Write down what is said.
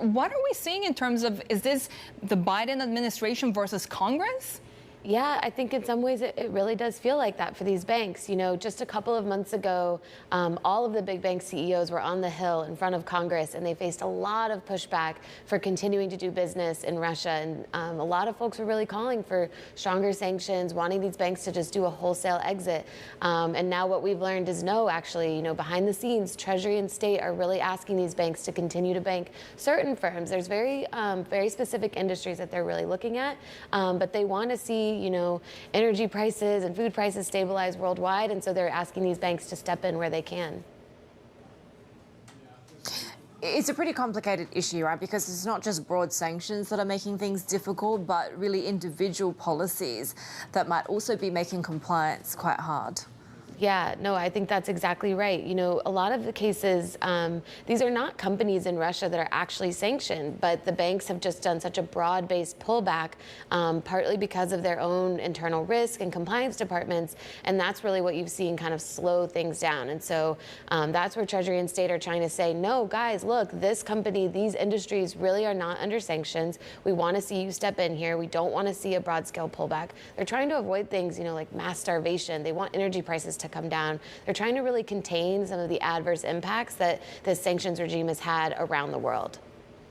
what are we seeing in terms of, is this the Biden administration versus Congress? Yeah, I think in some ways it really does feel like that for these banks. You know, just a couple of months ago, all of the big bank CEOs were on the Hill in front of Congress, and they faced a lot of pushback for continuing to do business in Russia. And a lot of folks were really calling for stronger sanctions, wanting these banks to just do a wholesale exit. And now what we've learned is no, actually, you know, behind the scenes, Treasury and State are really asking these banks to continue to bank certain firms. There's very specific industries that they're really looking at, but they want to see, you know, energy prices and food prices stabilize worldwide, and so they're asking these banks to step in where they can. It's a pretty complicated issue, right? Because it's not just broad sanctions that are making things difficult, but really individual policies that might also be making compliance quite hard. Yeah, no, I think that's exactly right. You know, a lot of the cases, these are not companies in Russia that are actually sanctioned, but the banks have just done such a broad-based pullback, partly because of their own internal risk and compliance departments, and that's really what you've seen kind of slow things down. And so that's where Treasury and State are trying to say, no, guys, look, this company, these industries really are not under sanctions. We want to see you step in here. We don't want to see a broad-scale pullback. They're trying to avoid things, you know, like mass starvation. They want energy prices to come down. They're trying to really contain some of the adverse impacts that the sanctions regime has had around the world.